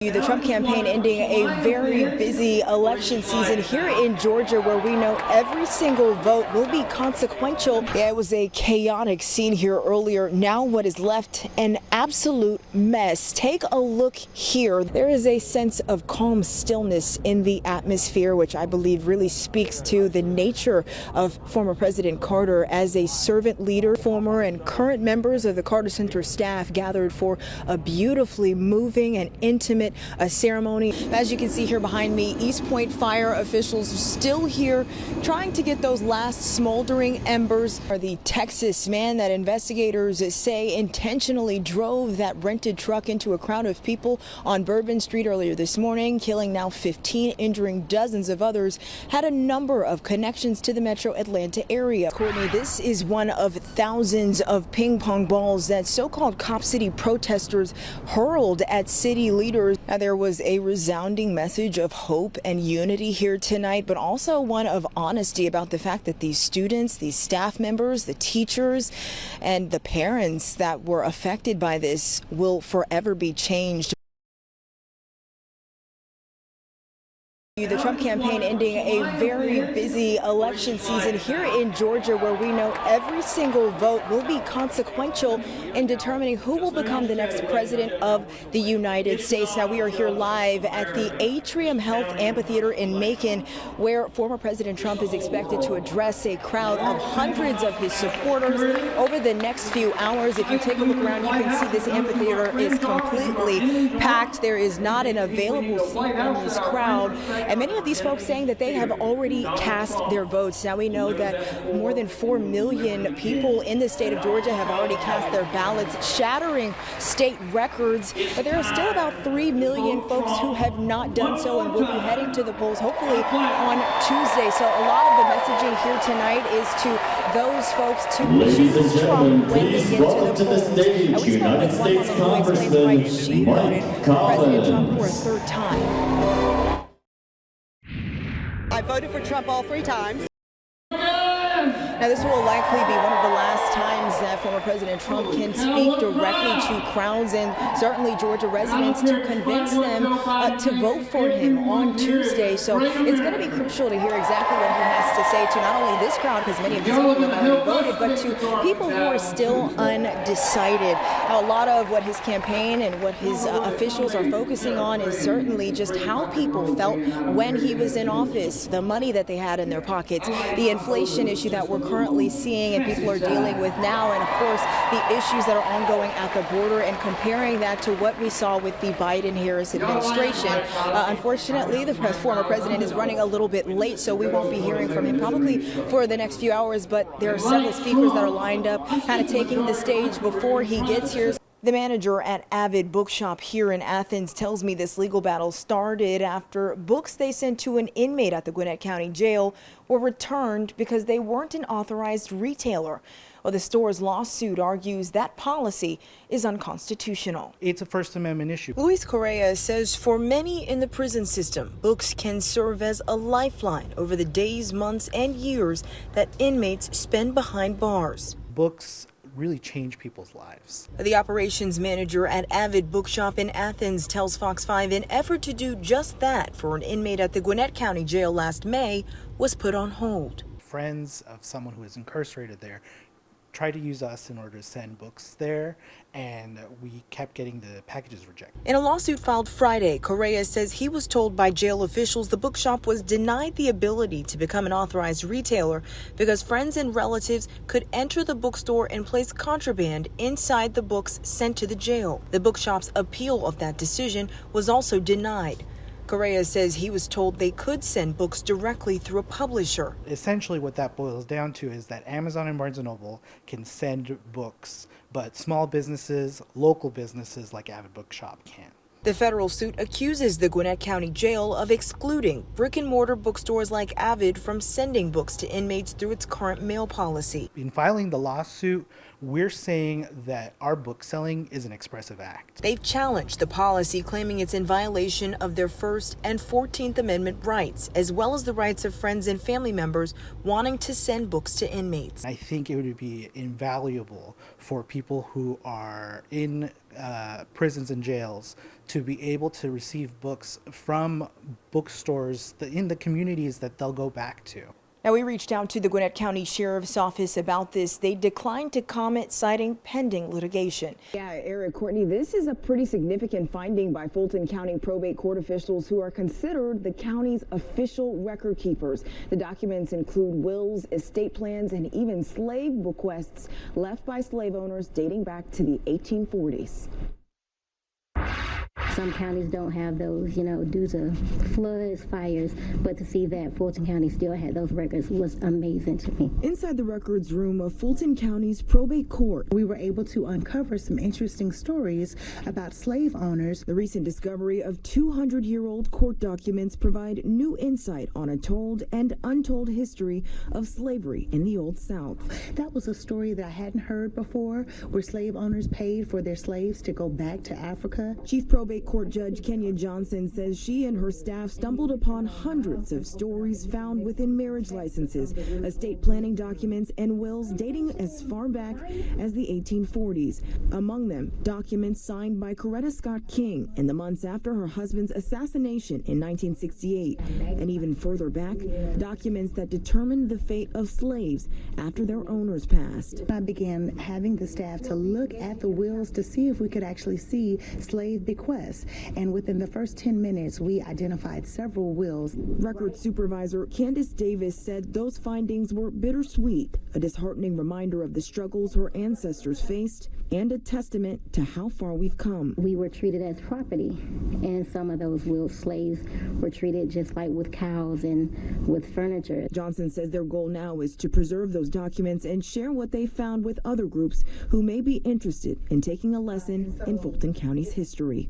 The Trump campaign ending a very busy election season here in Georgia, where we know every single vote will be consequential. Yeah, it was a chaotic scene here earlier. Now what is left, an absolute mess. Take a look here. There is a sense of calm stillness in the atmosphere, which I believe really speaks to the nature of former President Carter as a servant leader. Former and current members of the Carter Center staff gathered for a beautifully moving and intimate ceremony. As you can see here behind me, East Point fire officials are still here trying to get those last smoldering embers. The Texas man that investigators say intentionally drove that rented truck into a crowd of people on Bourbon Street earlier this morning, killing now 15, injuring dozens of others, had a number of connections to the metro Atlanta area. Courtney, this is one of thousands of ping pong balls that so-called Cop City protesters hurled at city leaders. Now, there was a resounding message of hope and unity here tonight, but also one of honesty about the fact that these students, these staff members, the teachers, and the parents that were affected by this will forever be changed. The Trump campaign ending a very busy election season here in Georgia, where we know every single vote will be consequential in determining who will become the next president of the United States. Now, we are here live at the Atrium Health Amphitheater in Macon, where former President Trump is expected to address a crowd of hundreds of his supporters over the next few hours. If you take a look around, you can see this amphitheater is completely packed. There is not an available seat in this crowd. And many of these folks saying that they have already cast their votes. Now, we know that more than 4 million people in the state of Georgia have already cast their ballots, shattering state records. But there are still about 3 million folks who have not done so and will be heading to the polls hopefully on Tuesday. So a lot of the messaging here tonight is to those folks to choose Trump when they get to the polls. And we spoke with one woman who explains why she voted for President Trump for a third time. I voted for Trump all 3 times. Now, this will likely be one of the last times that former President Trump can speak directly to crowds and certainly Georgia residents to convince them to vote for him on Tuesday. So it's going to be crucial to hear exactly what he has to say to not only this crowd, because many of these people have already voted, but to people who are still undecided. Now, a lot of what his campaign and what his officials are focusing on is certainly just how people felt when he was in office, the money that they had in their pockets, the inflation issue that we're currently seeing and people are dealing with now, and of course the issues that are ongoing at the border, and comparing that to what we saw with the Biden-Harris administration. Unfortunately, the former president is running a little bit late, so we won't be hearing from him probably for the next few hours, but there are several speakers that are lined up kind of taking the stage before he gets here. The manager at Avid Bookshop here in Athens tells me this legal battle started after books they sent to an inmate at the Gwinnett County Jail were returned because they weren't an authorized retailer. Well, the store's lawsuit argues that policy is unconstitutional. It's a First Amendment issue. Luis Correa says for many in the prison system, books can serve as a lifeline over the days, months, and years that inmates spend behind bars. Books really change people's lives. The operations manager at Avid Bookshop in Athens tells Fox 5 an effort to do just that for an inmate at the Gwinnett County Jail last May was put on hold. Friends of someone who is incarcerated there tried to use us in order to send books there, and we kept getting the packages rejected. In a lawsuit filed Friday, Correa says he was told by jail officials the bookshop was denied the ability to become an authorized retailer because friends and relatives could enter the bookstore and place contraband inside the books sent to the jail. The bookshop's appeal of that decision was also denied. Correa says he was told they could send books directly through a publisher. Essentially what that boils down to is that Amazon and Barnes & Noble can send books, but small businesses, local businesses like Avid Bookshop can't. The federal suit accuses the Gwinnett County Jail of excluding brick-and-mortar bookstores like Avid from sending books to inmates through its current mail policy. In filing the lawsuit, we're saying that our book selling is an expressive act. They've challenged the policy, claiming it's in violation of their First and 14th Amendment rights, as well as the rights of friends and family members wanting to send books to inmates. I think it would be invaluable for people who are in prisons and jails to be able to receive books from bookstores in the communities that they'll go back to. Now, we reached out to the Gwinnett County Sheriff's Office about this. They declined to comment, citing pending litigation. Yeah, Eric, Courtney, this is a pretty significant finding by Fulton County probate court officials who are considered the county's official record keepers. The documents include wills, estate plans, and even slave bequests left by slave owners dating back to the 1840s. Some counties don't have those, due to floods, fires, but to see that Fulton County still had those records was amazing to me. Inside the records room of Fulton County's probate court, we were able to uncover some interesting stories about slave owners. The recent discovery of 200-year-old court documents provide new insight on a told and untold history of slavery in the Old South. That was a story that I hadn't heard before, where slave owners paid for their slaves to go back to Africa. Chief Probate Court Judge Kenya Johnson says she and her staff stumbled upon hundreds of stories found within marriage licenses, estate planning documents, and wills dating as far back as the 1840s. Among them, documents signed by Coretta Scott King in the months after her husband's assassination in 1968. And even further back, documents that determined the fate of slaves after their owners passed. I began having the staff to look at the wills to see if we could actually see slave bequests. And within the first 10 minutes, we identified several wills. Record Supervisor Candace Davis said those findings were bittersweet, a disheartening reminder of the struggles her ancestors faced, and a testament to how far we've come. We were treated as property, and some of those will slaves were treated just like with cows and with furniture. Johnson says their goal now is to preserve those documents and share what they found with other groups who may be interested in taking a lesson in Fulton County's history.